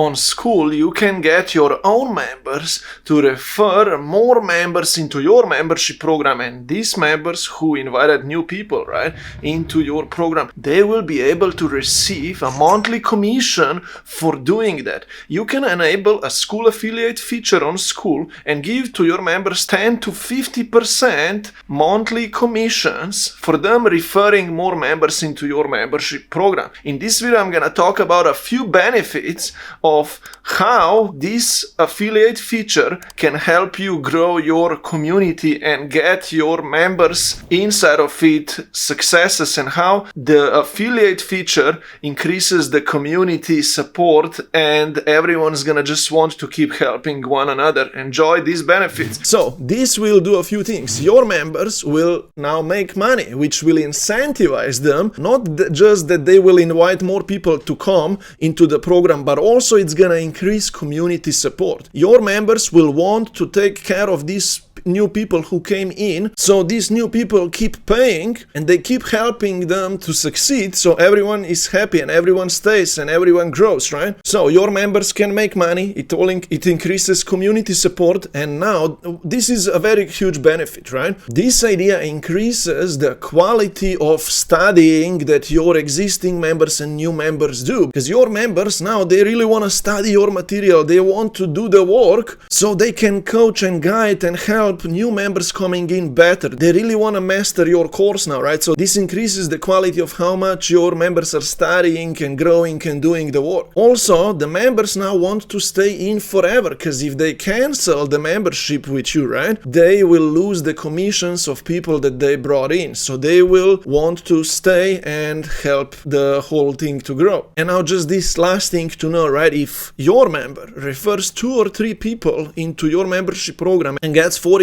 on Skool, you can get your own members to refer more members into your membership program, and these members who invited new people, right, into your program, they will be able to receive a monthly commission for doing that. You can enable a Skool affiliate feature on Skool and give to your members 10 to 50% monthly commissions for them referring more members into your membership program. In this video, I'm gonna talk about a few benefits of how this affiliate feature can help you grow your community and get your members inside of it successes, and how the affiliate feature increases the community support and everyone's gonna just want to keep helping one another. Enjoy these benefits. So this will do a few things. Your members will now make money, which will incentivize them, not just that they will invite more people to come into the program, but also it's gonna increase community support. Your members will want to take care of these new people who came in, so these new people keep paying and they keep helping them to succeed, so everyone is happy and everyone stays and everyone grows, right? So your members can make money, it increases community support, and now this is a very huge benefit, right? This idea increases the quality of studying that your existing members and new members do, because your members now, they really want to study your material, they want to do the work so they can coach and guide and help new members coming in better. They really want to master your course now, right? So this increases the quality of how much your members are studying and growing and doing the work. Also, the members now want to stay in forever, because if they cancel the membership with you, right, they will lose the commissions of people that they brought in. So they will want to stay and help the whole thing to grow. And now just this last thing to know, right? If your member refers 2 or 3 people into your membership program and gets 40%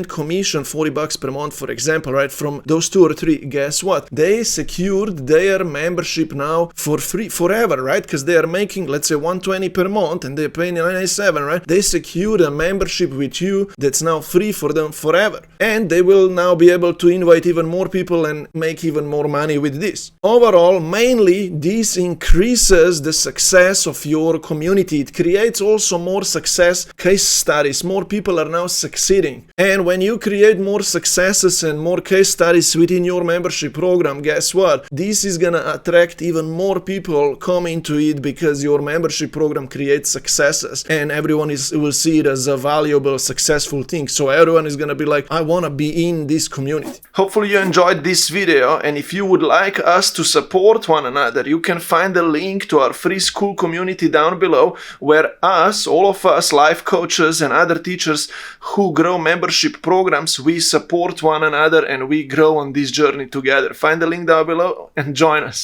commission, $40 per month, for example, right, from those 2 or 3, guess what? They secured their membership now for free forever, right? Because they are making, let's say, $120 per month and they're paying $97, right? They secured a membership with you that's now free for them forever. And they will now be able to invite even more people and make even more money with this. Overall, mainly, this increases the success of your community. It creates also more success case studies. More people are now succeeding. And when you create more successes and more case studies within your membership program, guess what? This is gonna attract even more people coming to it, because your membership program creates successes and everyone will see it as a valuable, successful thing. So everyone is gonna be like, I wanna be in this community. Hopefully you enjoyed this video, and if you would like us to support one another, you can find the link to our free Skool community down below, where all of us life coaches and other teachers who grow membership programs, we support one another and we grow on this journey together. Find the link down below and join us.